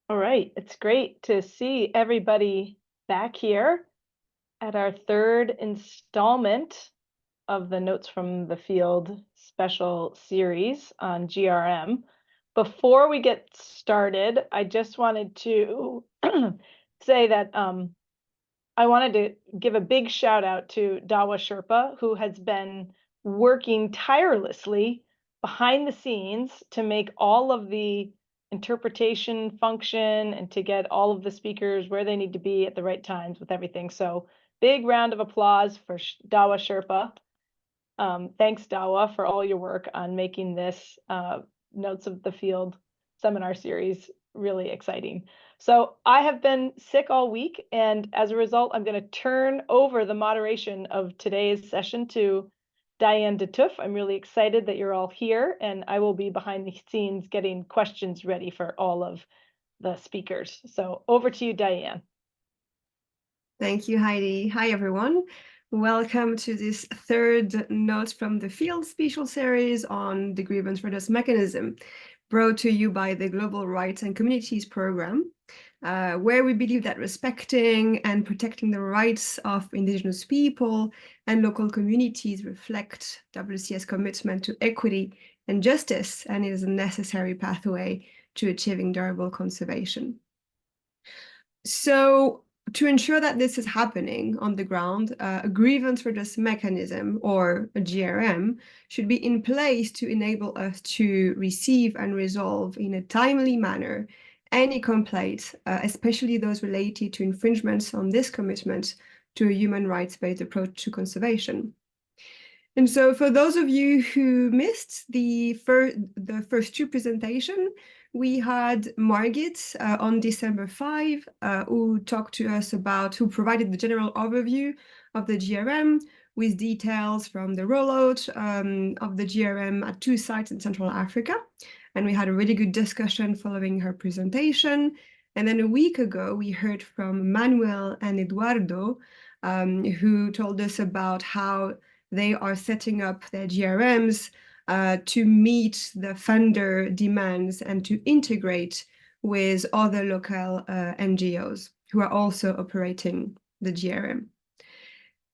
All right, it's great to see everybody back here at our third installment of the Notes from the Field special series on GRM. Before we get started, I just wanted to say that I wanted to give a big shout out to Dawa Sherpa, who has been working tirelessly behind the scenes to make all of the interpretation function and to get all of the speakers where they need to be at the right times with everything. So big round of applause for Dawa Sherpa. Thanks, Dawa, for all your work on making this Notes of the Field seminar series really exciting. So I have been sick all week, and as a result, I'm going to turn over the moderation of today's session to Diane DeTuff. I'm really excited that you're all here, and I will be behind the scenes getting questions ready for all of the speakers. So over to you, Diane. Thank you, Heidi. Hi, everyone. Welcome to this third Notes from the Field special series on the grievance redress mechanism, brought to you by the Global Rights and Communities Program, where we believe that respecting and protecting the rights of Indigenous people and local communities reflect WCS commitment to equity and justice, and is a necessary pathway to achieving durable conservation. So, to ensure that this is happening on the ground, a grievance redress mechanism, or a GRM, should be in place to enable us to receive and resolve in a timely manner any complaints, especially those related to infringements on this commitment to a human rights-based approach to conservation. And so for those of you who missed the first two presentations, we had Margit on December 5, who talked to us who provided the general overview of the GRM with details from the rollout of the GRM at 2 sites in Central Africa. And we had a really good discussion following her presentation. And then a week ago, we heard from Manuel and Eduardo, who told us about how they are setting up their GRMs to meet the funder demands and to integrate with other local NGOs who are also operating the GRM.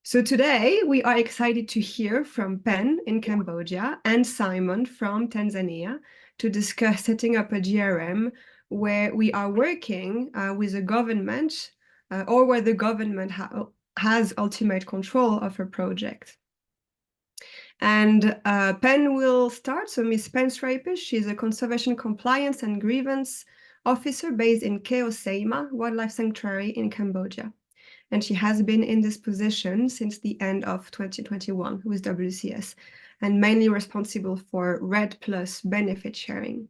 So today we are excited to hear from PEN in Cambodia and Simon from Tanzania to discuss setting up a GRM where we are working with a government or where the government has ultimate control of a project. And PEN will start. So Ms. PEN Sreypich, she's a conservation compliance and grievance officer based in Keo Seima Wildlife Sanctuary in Cambodia. And she has been in this position since the end of 2021 with WCS, and mainly responsible for RED plus benefit sharing.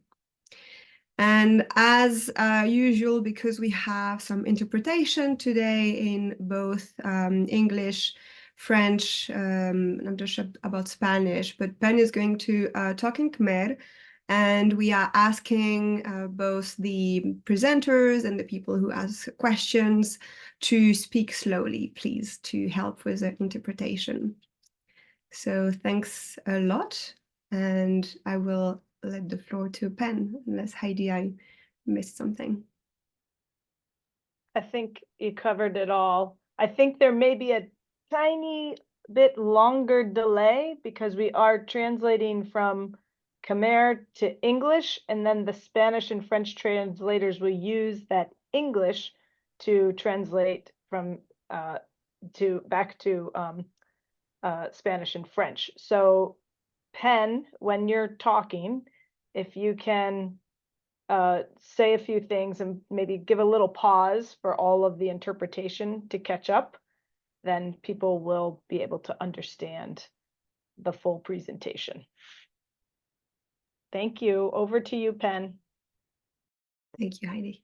And as usual, because we have some interpretation today in both English, French, I'm not sure about Spanish, but PEN is going to talk in Khmer, and we are asking both the presenters and the people who ask questions to speak slowly, please, to help with the interpretation. So thanks a lot, and I will let the floor to PEN, unless Heidi, I missed something. I think you covered it all. I think there may be a tiny bit longer delay because we are translating from Khmer to English, and then the Spanish and French translators will use that English to translate from back to Spanish and French. So PEN, when you're talking, if you can say a few things and maybe give a little pause for all of the interpretation to catch up, then people will be able to understand the full presentation. Thank you. Over to you, PEN. Thank you, Heidi.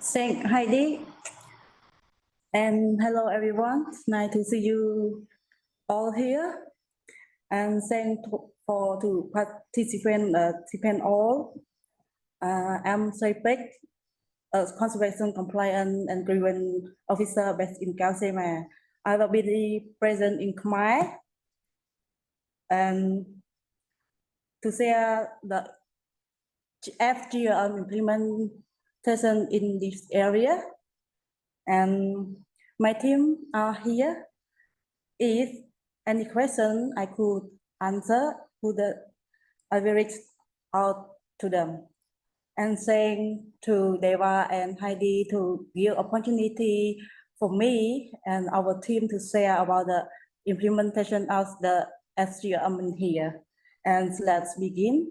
Thank Heidi. And hello, everyone. It's nice to see you all here. And thank to participant all. I'm Sreypich, a conservation compliance and grievance officer based in Keo Seima. I will be present in Khmer and to share FGM implementation in this area. And my team are here. If any question I could answer, I will reach out to them. And saying to Deva and Heidi to give opportunity for me and our team to share about the implementation of the SGM here. And let's begin.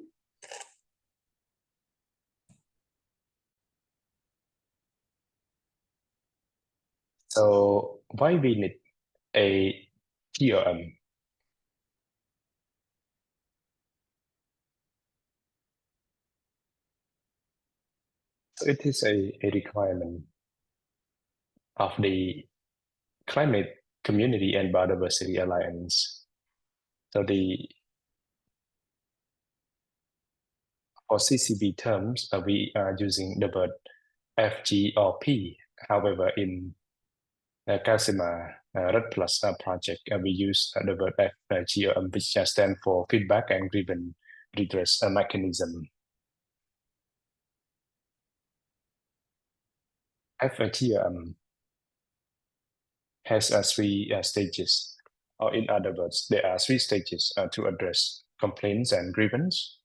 So why we need a GRM? So it is a requirement of the Climate Community and Biodiversity Alliance. So for CCB terms, we are using the word FG or P. However, in Keo Seima redress project, we use the word FGRM, which stands for feedback and grievance redress mechanism. FGRM has three stages, or in other words, there are three stages to address complaints and grievance.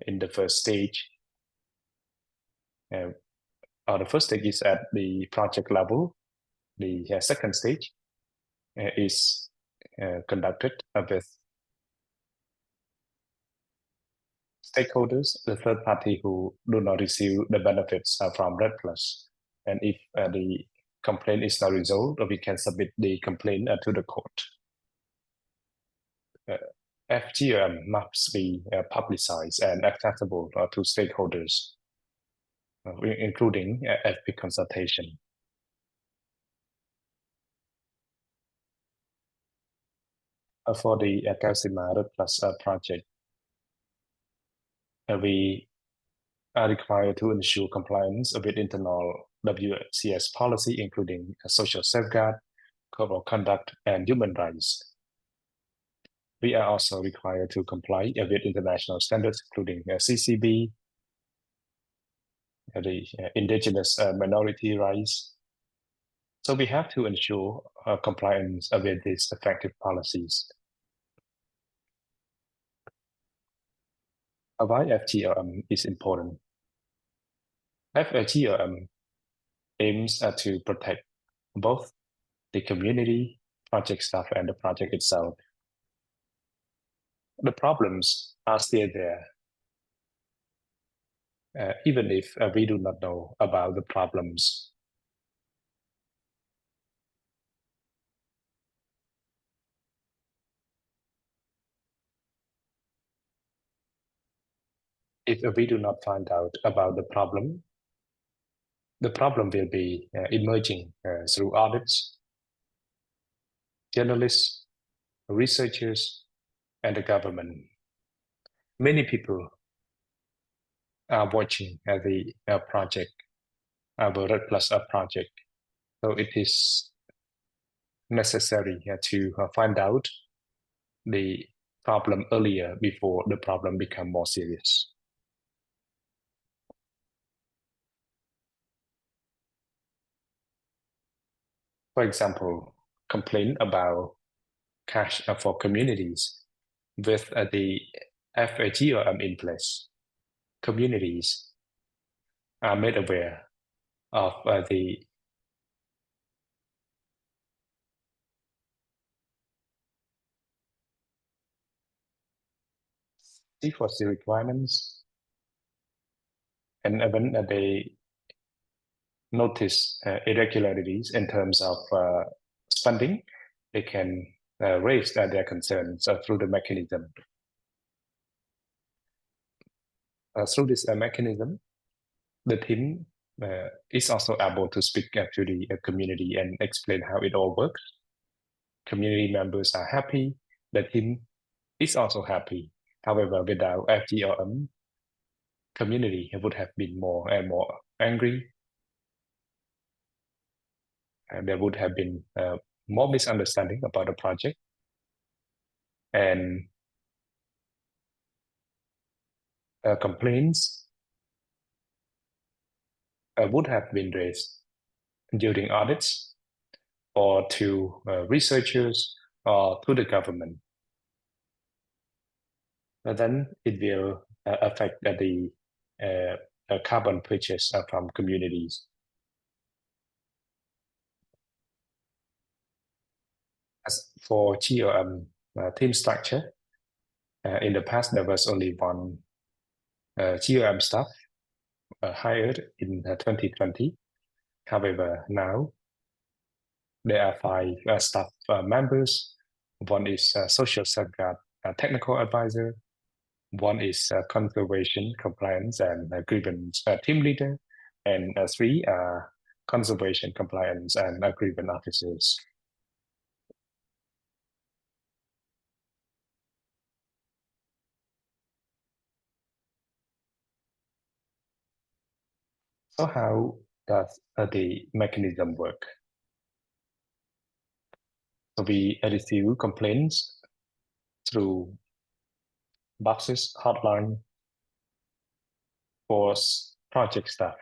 In the first stage, the first stage is at the project level. The second stage is conducted with stakeholders, the third party who do not receive the benefits from redress. And if the complaint is not resolved, we can submit the complaint to the court. FGM must be publicized and accessible to stakeholders, including FP consultation. For the Keo Seima redress project, we are required to ensure compliance with internal WCS policy, including social safeguard, code of conduct, and human rights. We are also required to comply with international standards, including CCB, the indigenous minority rights. So we have to ensure compliance with these effective policies. Why FGRM is important? FGRM aims to protect both the community, project staff, and the project itself. The problems are still there. Even if we do not know about the problems. If we do not find out about the problem will be emerging through audits, journalists, researchers, and the government. Many people are watching the project, our redress project. So it is necessary to find out the problem earlier before the problem become more serious. For example, complaint about cash for communities with the FGRM in place. Communities are made aware of the C4C requirements, and when they notice irregularities in terms of spending, they can raise their concerns through the mechanism. Through this mechanism, the team is also able to speak to the community and explain how it all works. Community members are happy, the team is also happy. However, without FGRM, community would have been more and more angry, and there would have been more misunderstanding about the project, and complaints would have been raised during audits or to researchers or to the government. And then it will affect the carbon purchase from communities. As for GRM team structure, in the past there was only one GRM staff hired in 2020. However, now there are 5 staff members. One is social safeguard technical advisor. One is conservation, compliance, and grievance team leader, and 3 are conservation, compliance, and grievance officers. So how does the mechanism work? So we receive complaints through boxes, hotline, for project staff.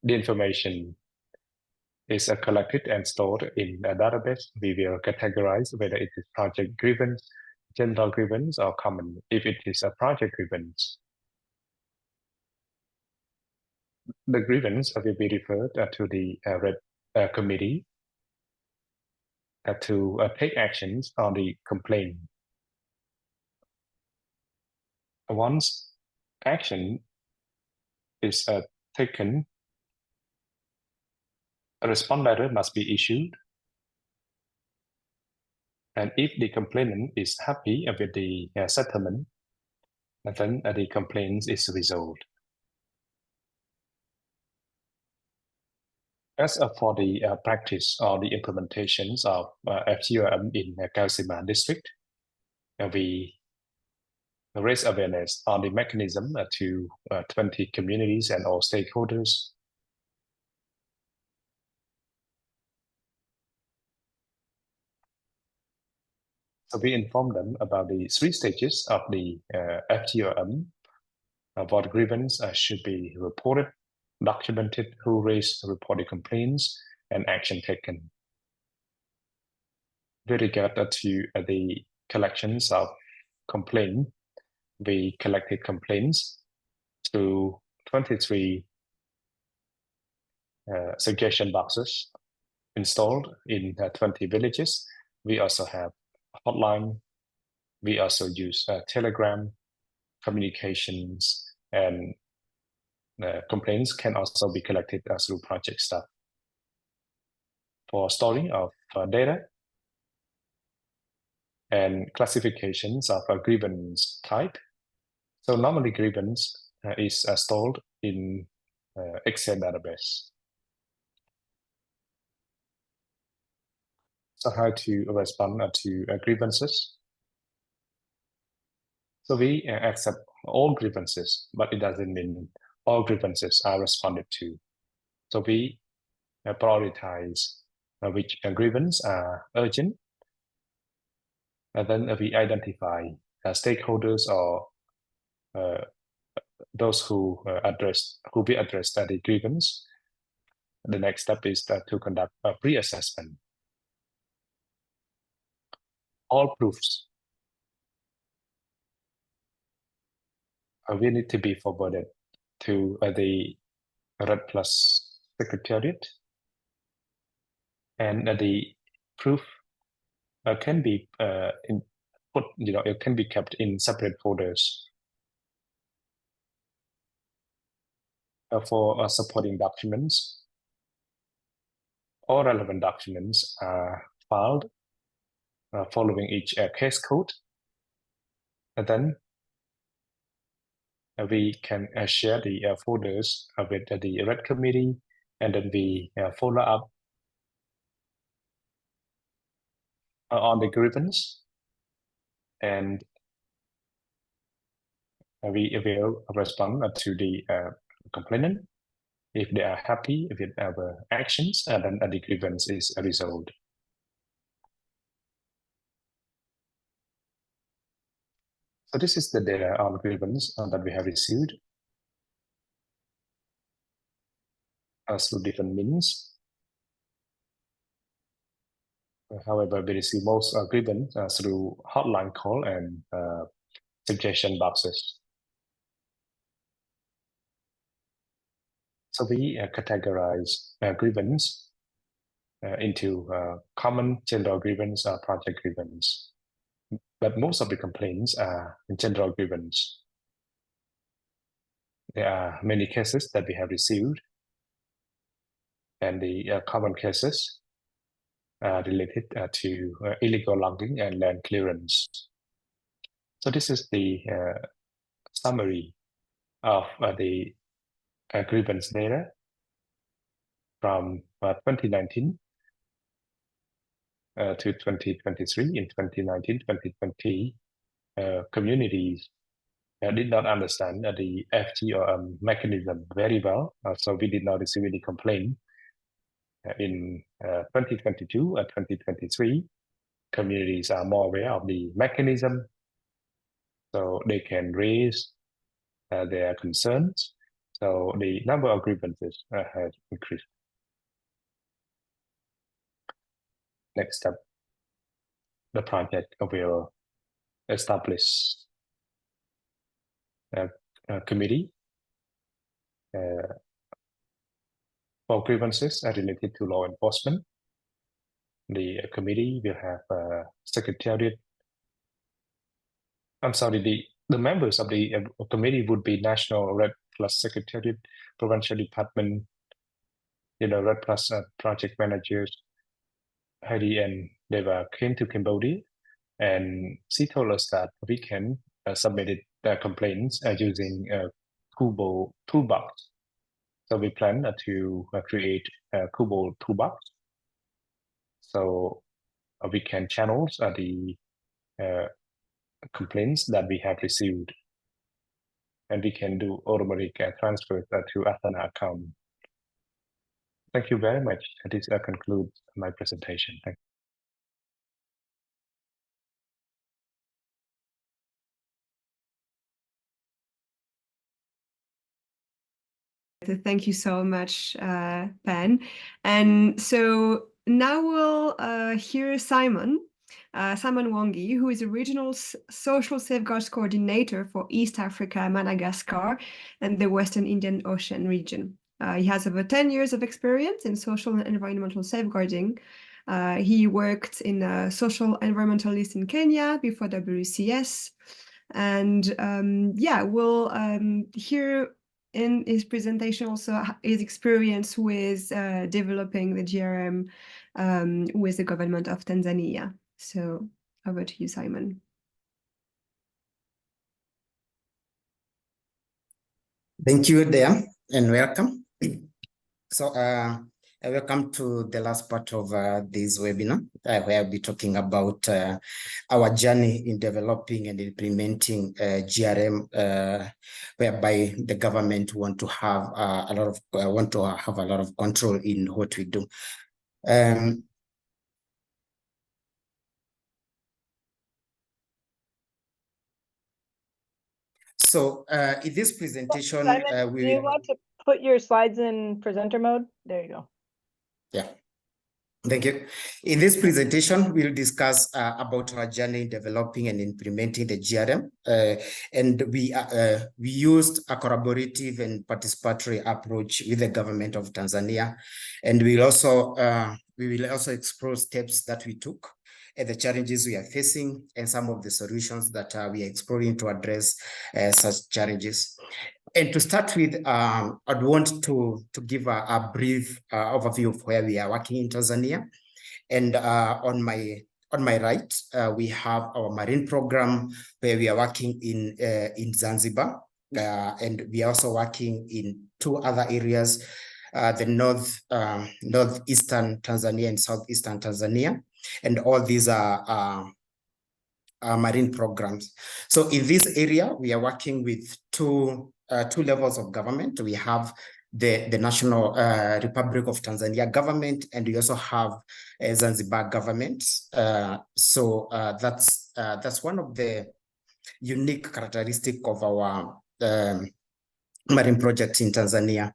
The information is collected and stored in a database. We will categorize whether it is project grievance, general grievance, or common. If it is a project grievance, the grievance will be referred to the red committee to take actions on the complaint. Once action is taken, a response letter must be issued. And if the complainant is happy with the settlement, then the complaint is resolved. As for the practice or the implementations of FGRM in Keo Seima district, we raise awareness on the mechanism to 20 communities and all stakeholders. So we inform them about the 3 stages of the FGRM, what grievance should be reported, documented, who raised reported complaints, and action taken. With regard to the collections of complaints, we collected complaints through 23 suggestion boxes installed in 20 villages. We also have hotline. We also use Telegram communications, and complaints can also be collected through project staff. For storing of data and classifications of a grievance type. So normally grievance is stored in Excel database. So how to respond to grievances? So we accept all grievances, but it doesn't mean all grievances are responded to. So we prioritize which grievance are urgent, and then we identify stakeholders or those who will address the grievance. The next step is to conduct a pre-assessment. All proofs will need to be forwarded to the Red Plus Secretariat, and the proof can be it can be kept in separate folders. For supporting documents, all relevant documents are filed following each case code, and then we can share the folders with the Red Committee, and then we follow up on the grievance, and we will respond to the complainant. If they are happy with our actions, then the grievance is resolved. So this is the data on grievance that we have received through different means. However, we receive most grievance through hotline call and suggestion boxes. So we categorize grievance into common general grievance, project grievance. But most of the complaints are general grievance. There are many cases that we have received, and the common cases are related to illegal logging and land clearance. So this is the summary of the grievance data from 2019 to 2023. In 2019-2020, communities did not understand the FGRM mechanism very well, so we did not receive any complaint. In 2022 and 2023, communities are more aware of the mechanism, so they can raise their concerns. So the number of grievances has increased. Next step, the project will establish a committee for grievances related to law enforcement. The committee will have secretariat. I'm sorry, the members of the committee would be National Red Plus Secretariat, Provincial Department, Red Plus project managers. Heidi and Deva came to Cambodia, and she told us that we can submit complaints using Kubo toolbox. So we plan to create a Kubo toolbox, so we can channel the complaints that we have received, and we can do automatic transfers to Asana account. Thank you very much. This concludes my presentation. Thank you. Thank you so much, PEN. And so now we'll hear Simon Mwangi, who is a regional social safeguards coordinator for East Africa, Madagascar, and the Western Indian Ocean region. He has over 10 years of experience in social and environmental safeguarding. He worked in social environmentalist in Kenya before WCS. And we'll hear in his presentation also his experience with developing the GRM with the government of Tanzania. So over to you, Simon. Thank you, Dea, and welcome. So welcome to the last part of this webinar, where I'll be talking about our journey in developing and implementing GRM, whereby the government want to have a lot of control in what we do. So in this presentation, Simon, do you want to put your slides in presenter mode? There you go. Yeah. Thank you. In this presentation, we'll discuss about our journey in developing and implementing the GRM. And we used a collaborative and participatory approach with the government of Tanzania. And we will also explore steps that we took and the challenges we are facing and some of the solutions that we are exploring to address such challenges. And to start with, I'd want to give a brief overview of where we are working in Tanzania. And on my right, we have our marine program where we are working in Zanzibar. And we are also working in two other areas, the northeastern Tanzania and southeastern Tanzania. And all these are marine programs. So in this area, we are working with two levels of government. We have the National Republic of Tanzania government, and we also have a Zanzibar government. So that's one of the unique characteristic of our marine projects in Tanzania.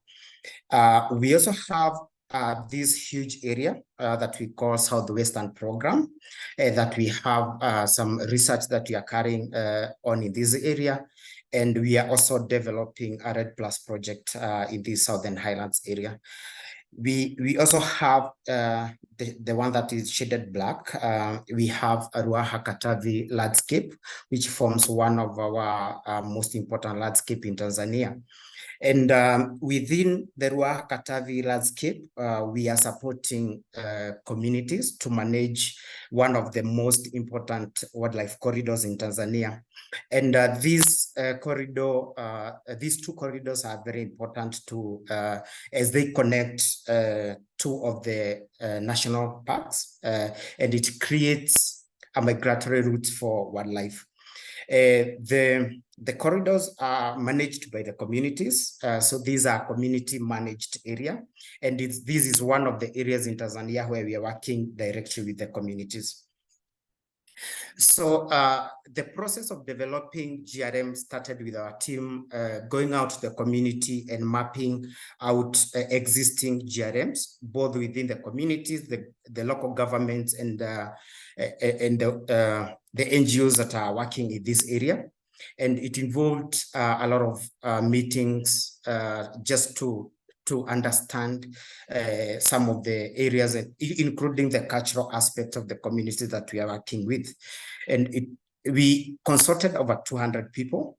We also have this huge area that we call Southwestern Program, that we have some research that we are carrying on in this area. And we are also developing a RED Plus project in the Southern Highlands area. We also have the one that is shaded black. We have a Ruaha Katavi landscape, which forms one of our most important landscape in Tanzania. And within the Ruaha Katavi landscape, we are supporting communities to manage one of the most important wildlife corridors in Tanzania. And these two corridors are very important to as they connect two of the national parks, and it creates a migratory route for wildlife. The corridors are managed by the communities. So these are community managed area. And this is one of the areas in Tanzania where we are working directly with the communities. So the process of developing GRM started with our team going out to the community and mapping out existing GRMs, both within the communities, the local governments, and the NGOs that are working in this area. And it involved a lot of meetings just to understand some of the areas, including the cultural aspect of the community that we are working with. And we consulted over 200 people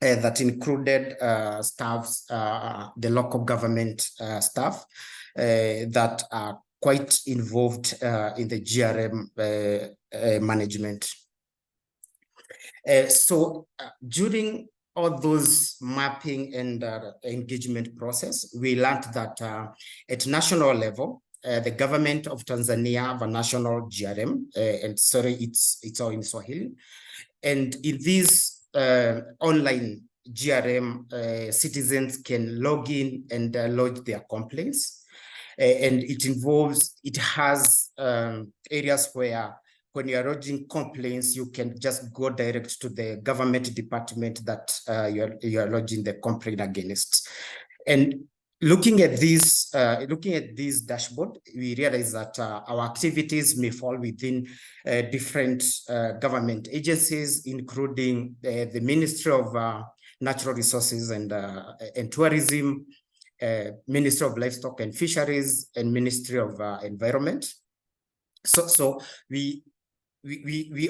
that included staffs, the local government staff that are quite involved in the GRM management. So during all those mapping and engagement process, we learned that at national level, the government of Tanzania have a national GRM, and sorry, it's all in Swahili. And in this online GRM, citizens can log in and lodge their complaints. And it has areas where when you are lodging complaints, you can just go direct to the government department that you are lodging the complaint against. And looking at this dashboard, we realize that our activities may fall within different government agencies, including the Ministry of Natural Resources and Tourism, Ministry of Livestock and Fisheries, and Ministry of Environment. So we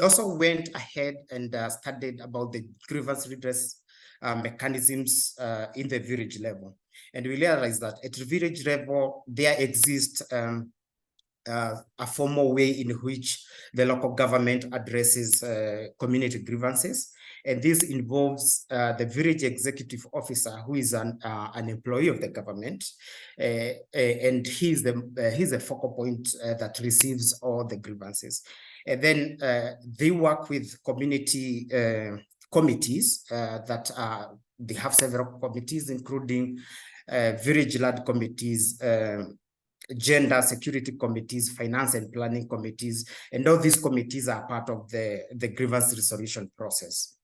also went ahead and studied about the grievance redress mechanisms in the village level. And we realized that at the village level, there exists a formal way in which the local government addresses community grievances. And this involves the village executive officer, who is an employee of the government, and he's the focal point that receives all the grievances. And then they work with community committees they have several committees, including village-led committees, gender security committees, finance and planning committees, and all these committees are part of the grievance resolution process.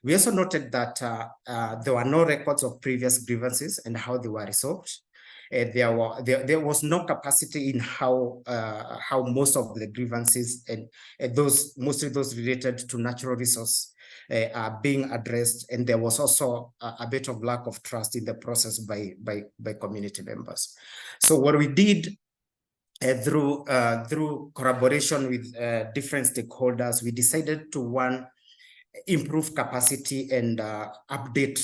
We also noted that there were no records of previous grievances and how they were resolved. There was no capacity in how most of the grievances and mostly those related to natural resource are being addressed, and there was also a bit of lack of trust in the process by community members. So what we did through collaboration with different stakeholders, we decided to improve capacity and update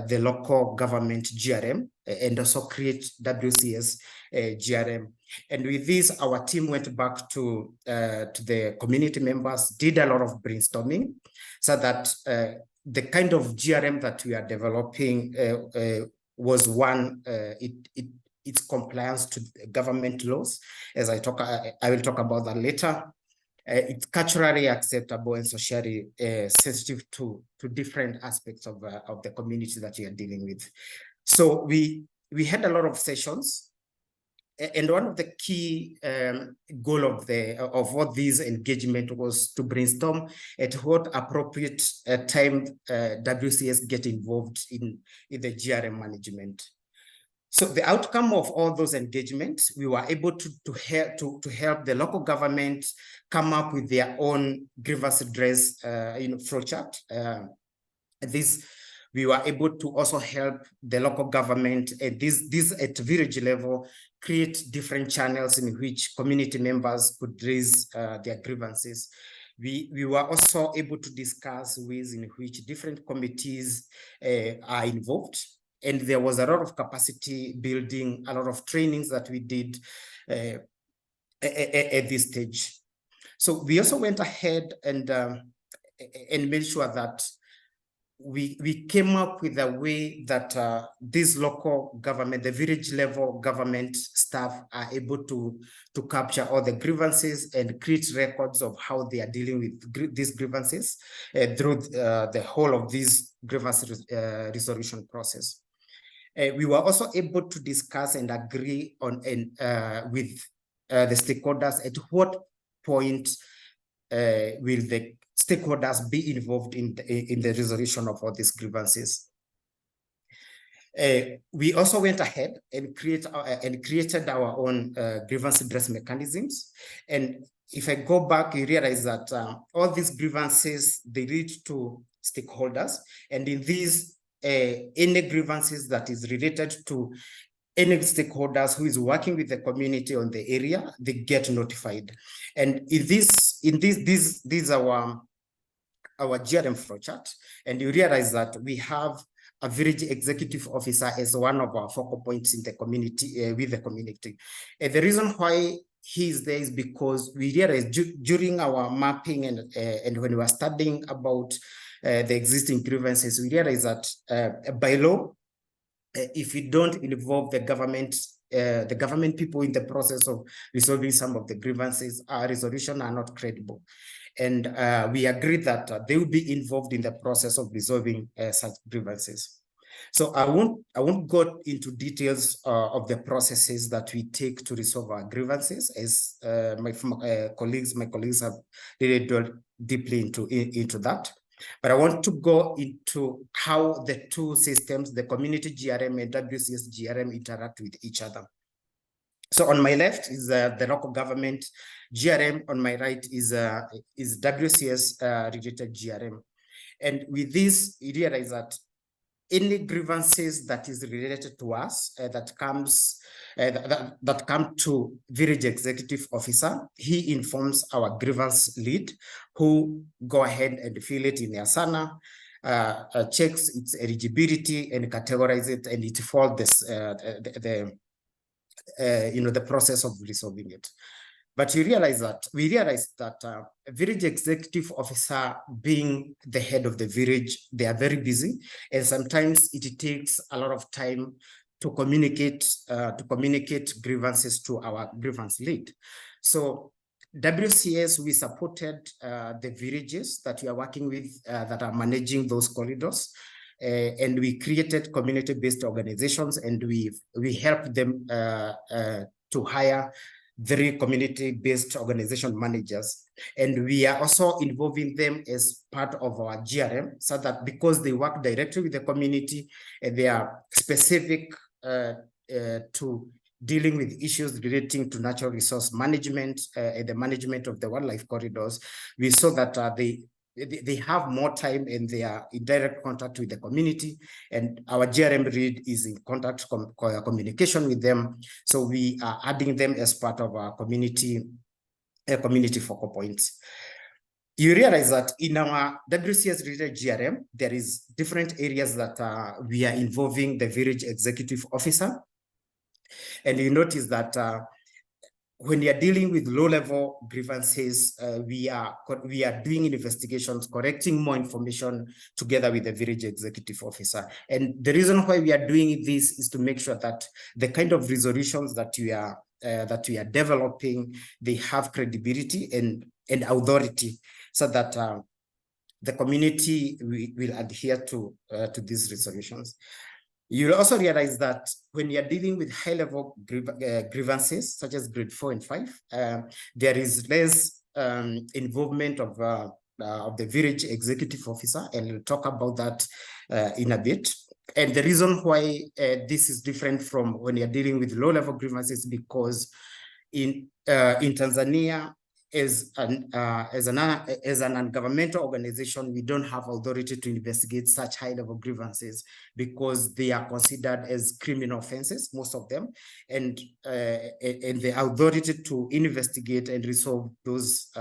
the local government GRM, and also create WCS GRM. And with this, our team went back to the community members, did a lot of brainstorming, so that the kind of GRM that we are developing was one, its compliance to government laws. As I will talk about that later. It's culturally acceptable and socially sensitive to different aspects of the community that we are dealing with. So we had a lot of sessions and one of the key goal of what this engagement was to brainstorm at what appropriate time WCS get involved in the GRM management. So the outcome of all those engagements, we were able to help the local government come up with their own grievance redress flowchart. We were able to also help the local government at this at village level create different channels in which community members could raise their grievances. We were also able to discuss ways in which different committees are involved. And there was a lot of capacity building, a lot of trainings that we did at this stage. So we also went ahead and made sure that we came up with a way that this local government, the village level government staff are able to capture all the grievances and create records of how they are dealing with these grievances through the whole of this grievance resolution process. We were also able to discuss and agree on with the stakeholders at what point will the stakeholders be involved in the resolution of all these grievances. We also went ahead and created our own grievance redress mechanisms. And if I go back, you realize that all these grievances, they lead to stakeholders. And in these, any grievances that is related to any stakeholders who is working with the community on the area, they get notified. And in this our GRM flowchart, and you realize that we have a village executive officer as one of our focal points in the community, with the community. And the reason why he is there is because we realized during our mapping and when we were studying about the existing grievances, we realized that by law, if you don't involve the government people in the process of resolving some of the grievances, our resolutions are not credible. And we agreed that they will be involved in the process of resolving such grievances. So I won't go into details of the processes that we take to resolve our grievances, as my colleagues have really delved deeply into that. But I want to go into how the two systems, the community GRM and WCS GRM, interact with each other. So on my left is the local government GRM. On my right is WCS related GRM. And with this, you realize that any grievances that is related to us that come to village executive officer, he informs our grievance lead, who go ahead and fill it in Asana, checks its eligibility and categorize it, and it follows this the process of resolving it. But we realized that a village executive officer, being the head of the village, they are very busy, and sometimes it takes a lot of time to communicate grievances to our grievance lead. So WCS, we supported the villages that we are working with that are managing those corridors. And we created community-based organizations, and we helped them to hire 3 community-based organization managers. And we are also involving them as part of our GRM, so that because they work directly with the community and they are specific to dealing with issues relating to natural resource management and the management of the wildlife corridors, we saw that they have more time and they are in direct contact with the community, and our GRM lead is in contact communication with them. So we are adding them as part of our community focal points. You realize that in our WCS related GRM, there is different areas that we are involving the village executive officer. And you notice that when you are dealing with low-level grievances, we are doing investigations, collecting more information together with the village executive officer. And the reason why we are doing this is to make sure that the kind of resolutions that we are developing, they have credibility and authority, so that the community will adhere to these resolutions. You'll also realize that when you're dealing with high-level grievances, such as grade 4 and 5, there is less involvement of the village executive officer, and we'll talk about that in a bit. And the reason why this is different from when you're dealing with low-level grievances, because in Tanzania, as an non-governmental organization, we don't have authority to investigate such high-level grievances because they are considered as criminal offenses, most of them, and the authority to investigate and resolve those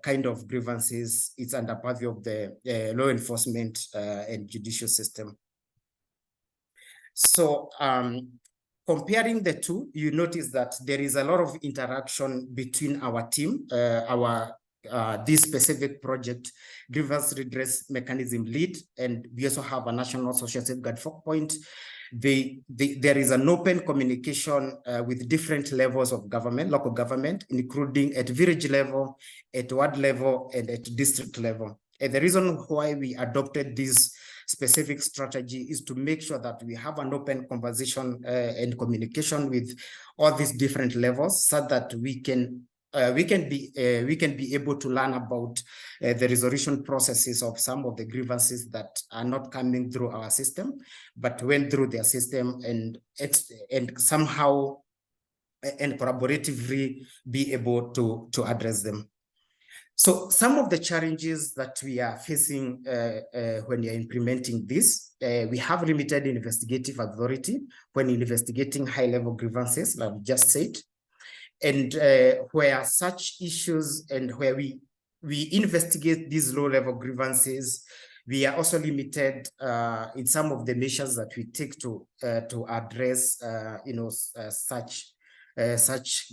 kind of grievances is under purview of the law enforcement and judicial system. So comparing the two, you notice that there is a lot of interaction between our team, this specific project, grievance redress mechanism lead, and we also have a national social safeguard focal point. There is an open communication with different levels of government, local government, including at village level, at ward level, and at district level. And the reason why we adopted this specific strategy is to make sure that we have an open conversation and communication with all these different levels, so that we can be able to learn about the resolution processes of some of the grievances that are not coming through our system, but went through their system, and somehow and collaboratively be able to address them. So some of the challenges that we are facing when you're implementing this, we have limited investigative authority when investigating high-level grievances, like I've just said. And where such issues and where we investigate these low-level grievances, we are also limited in some of the measures that we take to address such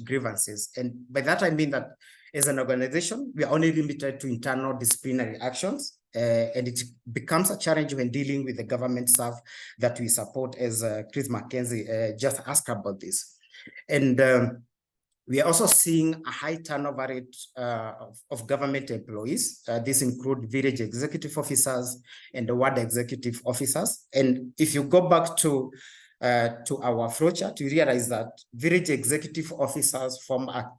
grievances. And by that I mean that as an organization, we are only limited to internal disciplinary actions, and it becomes a challenge when dealing with the government staff that we support, as Chris Mackenzie just asked about this. And we are also seeing a high turnover rate of government employees. This includes village executive officers and the ward executive officers. And if you go back to our flowchart, you realize that village executive officers form a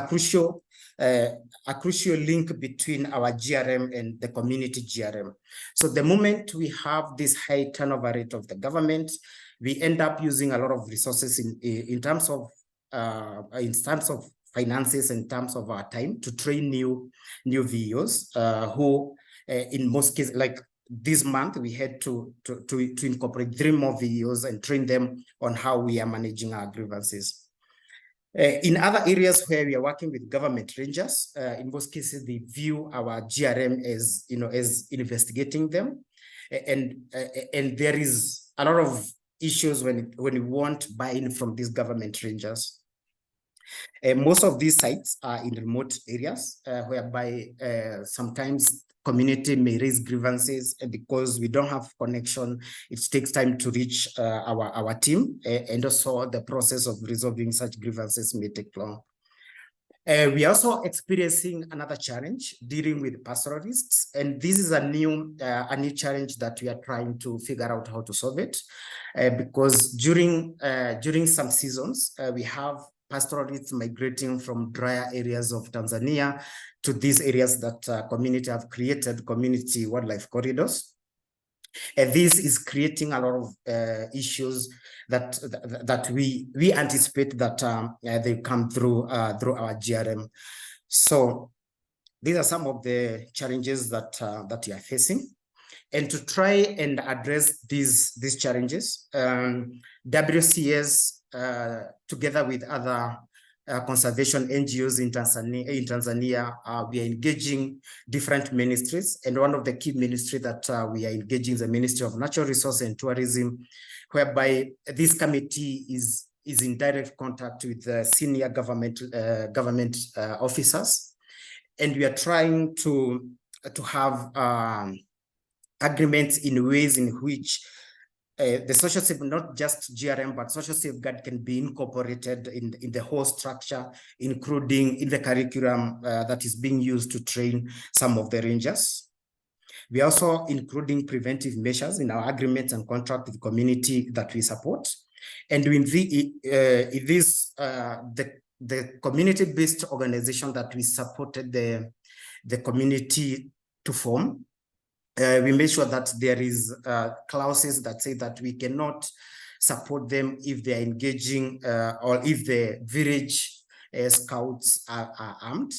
crucial link between our GRM and the community GRM. So the moment we have this high turnover rate of the government, we end up using a lot of resources in terms of finances, in terms of our time, to train new VEOs who, in most cases, like this month, we had to incorporate 3 more VEOs and train them on how we are managing our grievances. In other areas where we are working with government rangers, in most cases, they view our GRM as, as investigating them. And there is a lot of issues when we want buy-in from these government rangers. Most of these sites are in remote areas whereby sometimes community may raise grievances, and because we don't have connection, it takes time to reach our team, and also the process of resolving such grievances may take long. We are also experiencing another challenge dealing with pastoralists, and this is a new challenge that we are trying to figure out how to solve it, because during some seasons we have pastoralists migrating from drier areas of Tanzania to these areas that community have created, community wildlife corridors. And this is creating a lot of issues that we anticipate that they come through our GRM. So these are some of the challenges that we are facing. And to try and address these challenges, WCS, together with other conservation NGOs in Tanzania, we are engaging different ministries, and one of the key ministries that we are engaging is the Ministry of Natural Resources and Tourism, whereby this committee is in direct contact with the senior government officers, and we are trying to have agreements in ways in which the social safeguard, not just GRM, but social safeguard can be incorporated in the whole structure, including in the curriculum that is being used to train some of the rangers. We are also including preventive measures in our agreements and contract with the community that we support. And in the community-based organization that we supported the community to form, we made sure that there is clauses that say that we cannot support them if they are engaging or if the village scouts are armed.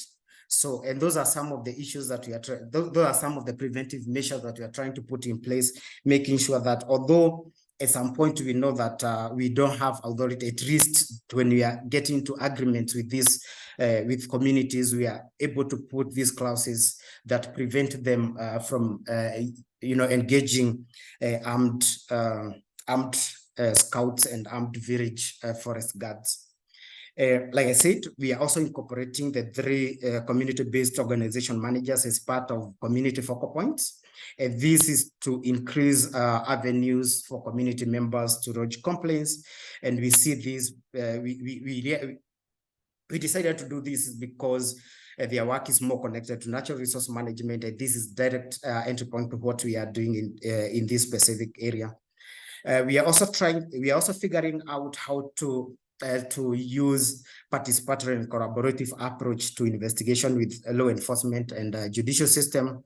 So, and those are some of the issues that we are trying, those are some of the preventive measures that we are trying to put in place, making sure that although at some point we know that we don't have authority, at least when we are getting into agreements with these with communities, we are able to put these clauses that prevent them from engaging armed scouts and armed village forest guards. Like I said, we are also incorporating the 3 community-based organization managers as part of community focal points. And this is to increase avenues for community members to lodge complaints. And we see this, we decided to do this because their work is more connected to natural resource management. And this is direct entry point to what we are doing in this specific area. We are also figuring out how to use participatory and collaborative approach to investigation with law enforcement and judicial system.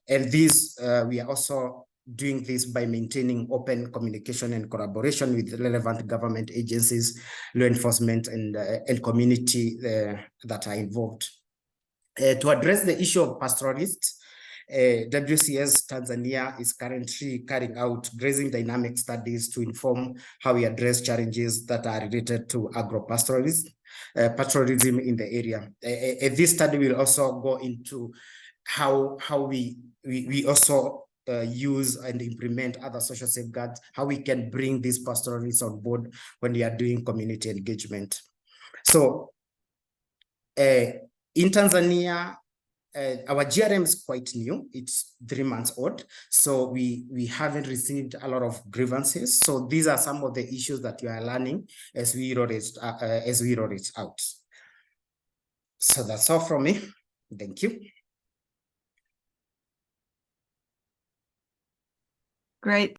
And this, we are also doing this by maintaining open communication and collaboration with relevant government agencies, law enforcement, and community that are involved. To address the issue of pastoralists, WCS Tanzania is currently carrying out grazing dynamic studies to inform how we address challenges that are related to agropastoralism in the area. This study will also go into how we also use and implement other social safeguards, how we can bring these pastoralists on board when we are doing community engagement. So in Tanzania, our GRM is quite new. It's 3 months old. So we haven't received a lot of grievances. So these are some of the issues that you are learning as we roll it out. So that's all from me. Thank you. Great.